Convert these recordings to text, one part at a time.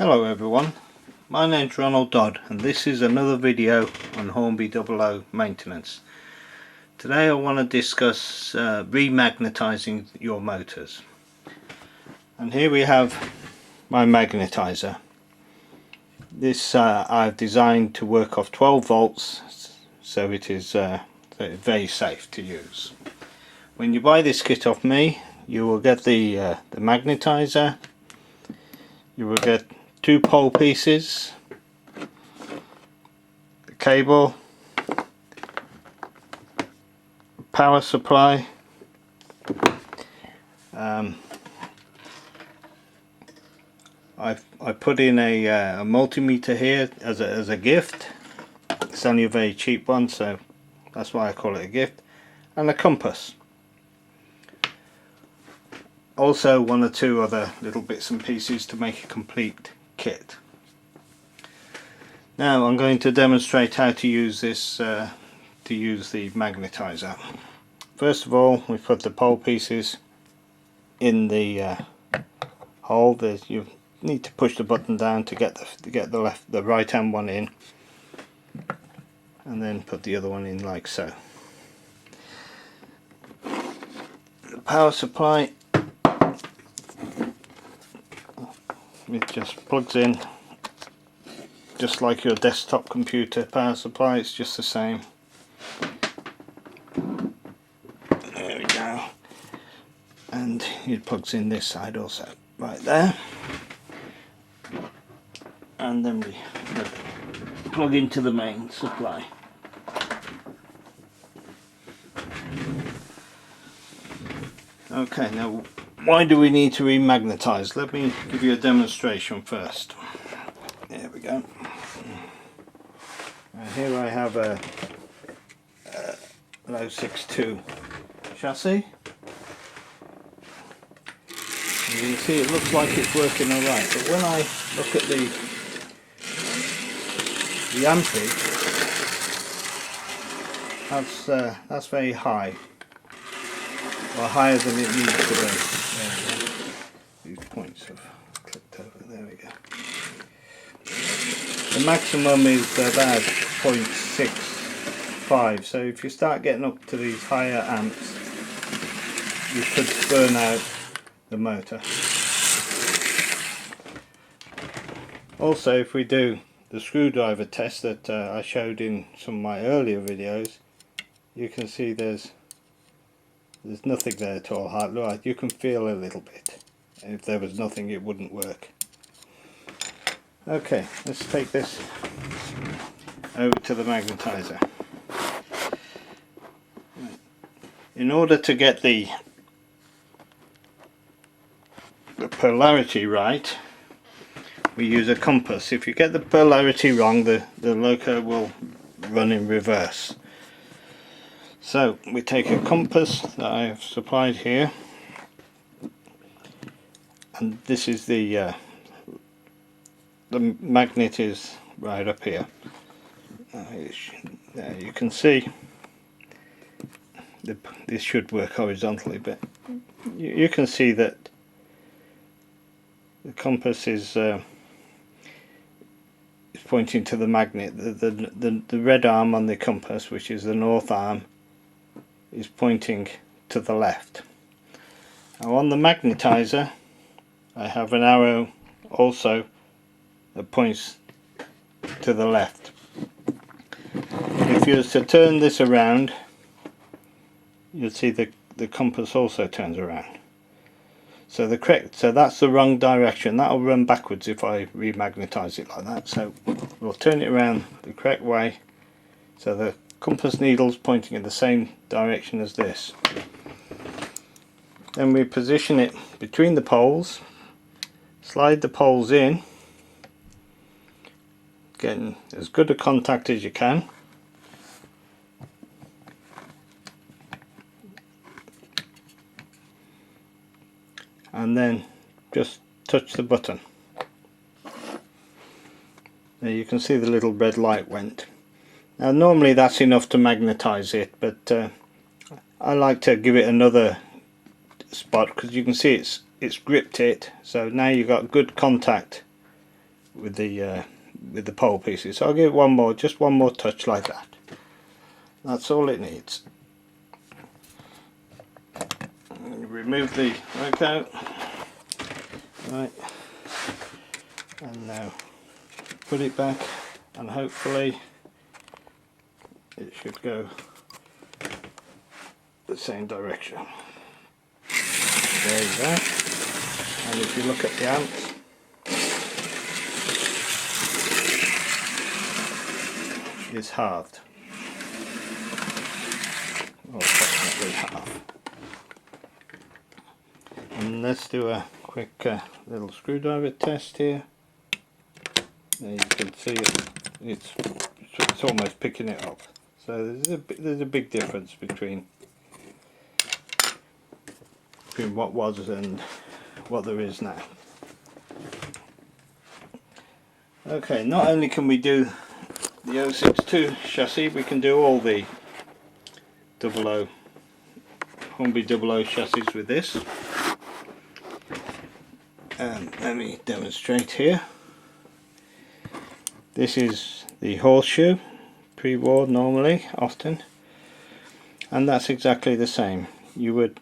Hello everyone, my name's Ronald Dodd and this is another video on Hornby Dublo maintenance. Today I want to discuss remagnetizing your motors. And here we have my magnetizer. This I've designed to work off 12 volts, so it is very safe to use. When you buy this kit off me, you will get the magnetizer, you will get 2 pole pieces, the cable, power supply, I put in a multimeter here as a gift. It's only a very cheap one, so that's why I call it a gift, and a compass. Also 1 or 2 other little bits and pieces to make a complete kit. Now I'm going to demonstrate how to use this to use the magnetizer. First of all, we put the pole pieces in the hole. You need to push the button down to get the right hand one in, and then put the other one in like so. The power supply, it just plugs in just like your desktop computer power supply. It's just the same. There we go. And it plugs in this side also, right there. And then we plug into the main supply. Okay, now why do we need to remagnetize? Let me give you a demonstration first. There we go. Here I have a low 6.2 chassis. And you can see it looks like it's working alright, but when I look at the ampage, that's very high, or higher than it needs to be. These points have clicked over. There we go. The maximum is about 0.65, so if you start getting up to these higher amps, you could burn out the motor. Also, if we do the screwdriver test that I showed in some of my earlier videos, you can see there's nothing there at all. Right, you can feel a little bit. If there was nothing, it wouldn't work. Okay, let's take this over to the magnetizer. In order to get the polarity right, we use a compass. If you get the polarity wrong, the loco will run in reverse. So we take a compass that I have supplied here, and this is the magnet is right up here. There you can see this should work horizontally, but you can see that the compass is pointing to the magnet. The red arm on the compass, which is the north arm, is pointing to the left. Now on the magnetizer I have an arrow also that points to the left. If you were to turn this around, you'll see the compass also turns around. So that's the wrong direction. That'll run backwards if I remagnetize it like that. So we'll turn it around the correct way, so the compass needle's pointing in the same direction as this. Then we position it between the poles, slide the poles in, getting as good a contact as you can. And then just touch the button. There you can see the little red light went. Now normally that's enough to magnetize it, but I like to give it another spot because you can see it's gripped it, so now you've got good contact with the pole pieces. So I'll give it just one more touch like that. That's all it needs. Remove the workout, right, and now put it back, and hopefully it should go the same direction. There you go. And if you look at the amps, it's halved, or approximately half. And let's do a quick little screwdriver test here. There you can see it's almost picking it up. So there's a big difference between what was and what there is now. Okay, not only can we do the 062 chassis, we can do all the Hornby Dublo chassis with this. Let me demonstrate here. This is the horseshoe, pre-war normally, often, and that's exactly the same. You would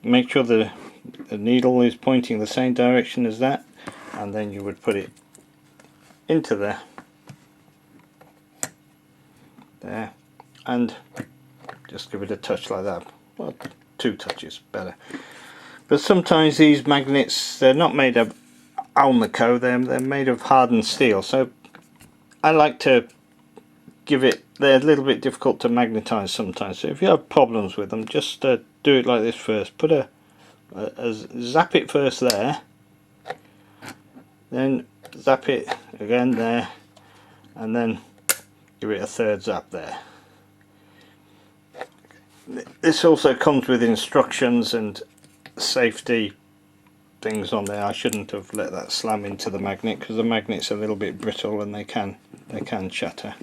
make sure the needle is pointing the same direction as that, and then you would put it into there, and just give it a touch like that. Well, 2 touches better. But sometimes these magnets, they're not made of Alnico, they're made of hardened steel, so I like to give it, they're a little bit difficult to magnetize sometimes, so if you have problems with them, just do it like this first. Put a zap it first there, then zap it again there, and then give it a 3rd zap there. This also comes with instructions and safety things on there. I shouldn't have let that slam into the magnet, because the magnet's a little bit brittle and they can shatter.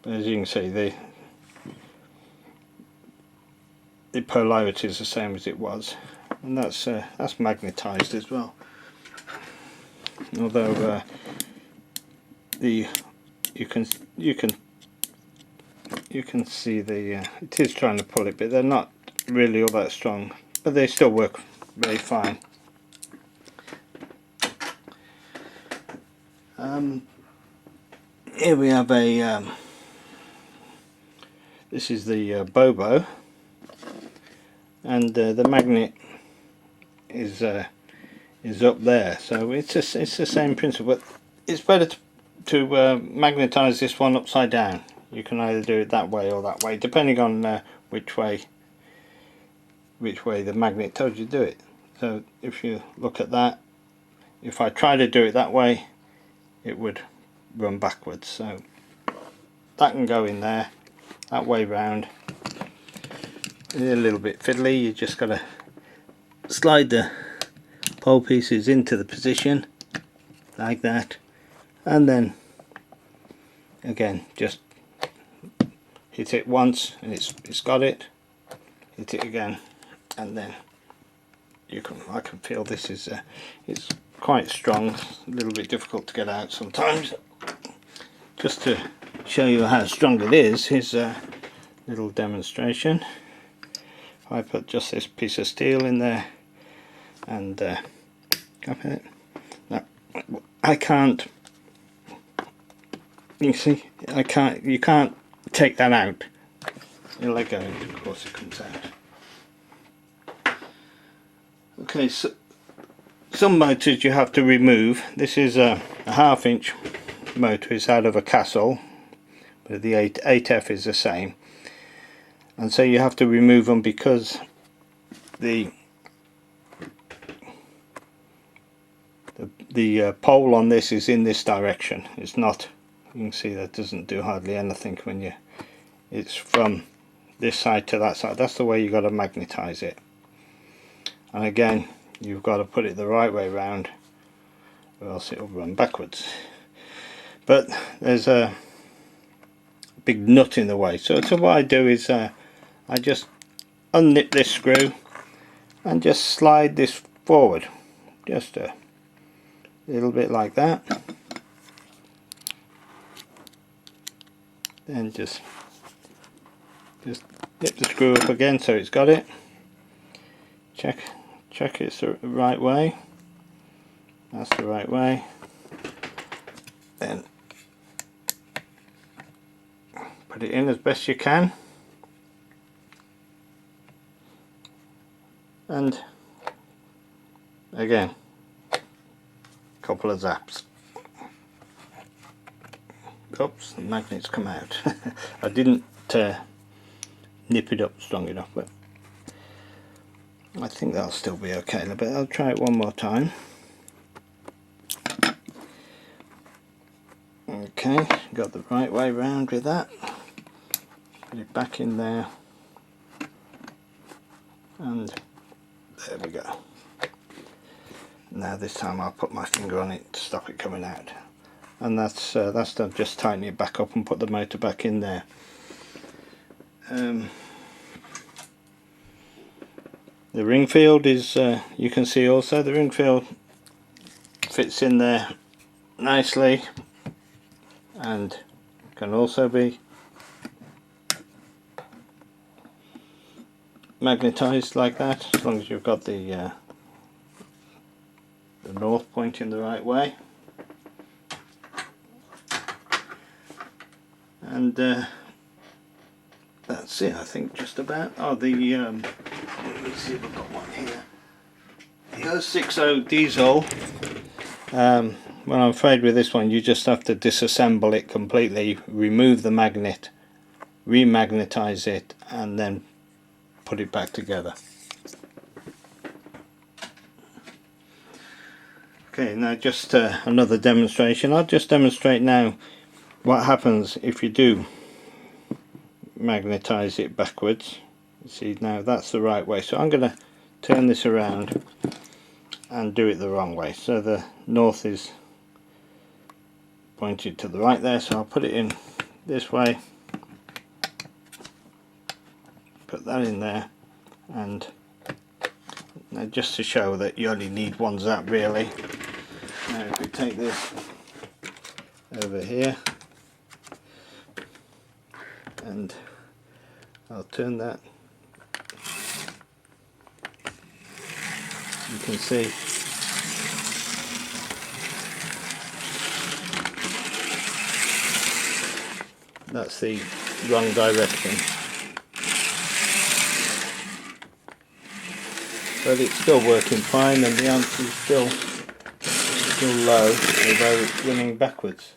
But as you can see, the polarity is the same as it was, and that's magnetized as well. Although you can see it is trying to pull it, but they're not really all that strong, but they still work very fine. Here we have this is the Bobo, and the magnet is up there, so it's the same principle, but it's better to magnetize this one upside down. You can either do it that way or that way, depending on which way the magnet tells you to do it. So if you look at that, if I try to do it that way, it would run backwards, so that can go in there, that way round. It's a little bit fiddly, you just got to slide the pole pieces into the position like that, and then again just hit it once and it's got it, hit it again, and then I can feel this is it's quite strong, a little bit difficult to get out sometimes. Just to show you how strong it is, here's a little demonstration. If I put just this piece of steel in there and cap it, now I can't, you see, you can't take that out. You let go and of course it comes out. Okay, so some motors you have to remove. This is a 1/2 inch motor, is out of a Castle, but the 8F is the same, and so you have to remove them because the pole on this is in this direction. It's not, you can see that doesn't do hardly anything when it's from this side to that side. That's the way you got to magnetize it, and again you've got to put it the right way round or else it'll run backwards. But there's a big nut in the way, so what I do is I just unnip this screw and just slide this forward, just a little bit like that. Then just lift the screw up again so it's got it. Check it's the right way. That's the right way. Then put it in as best you can. And again, a couple of zaps. Oops, the magnet's come out. I didn't nip it up strong enough, but I think that'll still be okay. But I'll try it one more time. Okay, got the right way round with that. Put it back in there, and there we go. Now this time I'll put my finger on it to stop it coming out, and that's done. Just tighten it back up and put the motor back in there. The ring field is, you can see also, the ring field fits in there nicely and can also be magnetized like that, as long as you've got the north pointing the right way. And that's it, I think, just about. Oh, the let me see if I've got one here. The 060 diesel. Well, I'm afraid with this one you just have to disassemble it completely, remove the magnet, remagnetize it, and then put it back together. Okay, now just another demonstration. I'll just demonstrate now what happens if you do magnetize it backwards. You see, now that's the right way, so I'm going to turn this around and do it the wrong way. So the north is pointed to the right there, so I'll put it in this way, put that in there, and now just to show that you only need one zap really. Now if we take this over here, and I'll turn that, you can see that's the wrong direction, but it's still working fine, and the answer is still low, although it's running backwards.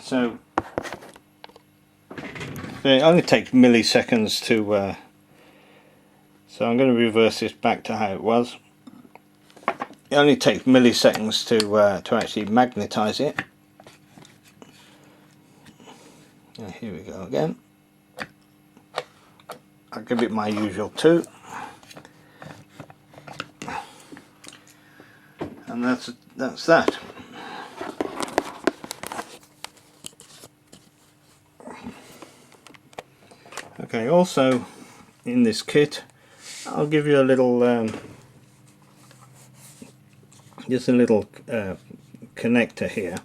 So it only takes milliseconds to so I'm going to reverse this back to how it was. It only takes milliseconds to actually magnetize it. And here we go again. I'll give it my usual 2, and that's that. Okay, also in this kit I'll give you a little just a little connector here,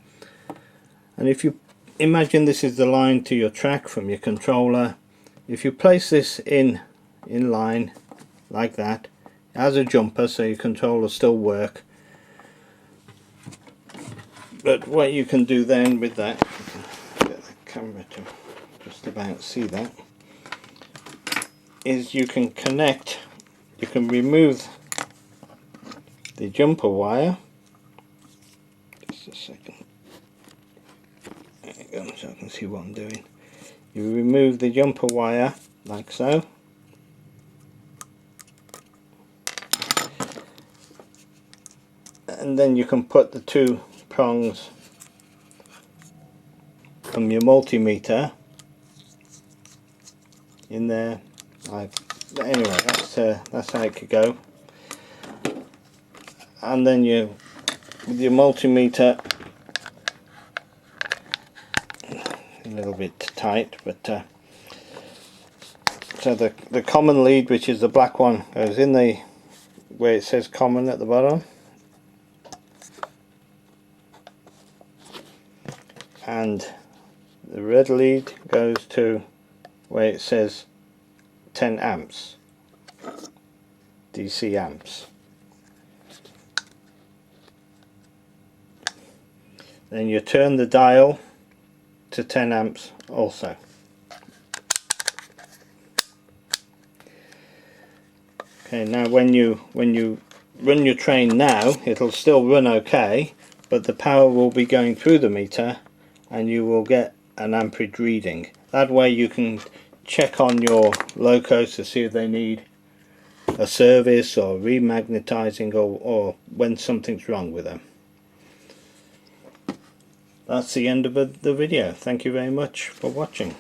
and if you imagine this is the line to your track from your controller, if you place this in line like that as a jumper, so your controller will still work. But what you can do then with that, get the camera to just about see that, is you can connect, you can remove the jumper wire. Just a second. There you go, so I can see what I'm doing. You remove the jumper wire like so. And then you can put the 2 prongs from your multimeter in there. Anyway, that's how it could go. And then you, with your multimeter, a little bit tight, but so the common lead, which is the black one, goes in the where it says common at the bottom, and the red lead goes to where it says 10 amps DC amps. Then you turn the dial to 10 amps also. Okay, now when you run your train now, it'll still run okay, but the power will be going through the meter and you will get an amperage reading. That way you can check on your locos to see if they need a service or remagnetizing, or when something's wrong with them. That's the end of the video. Thank you very much for watching.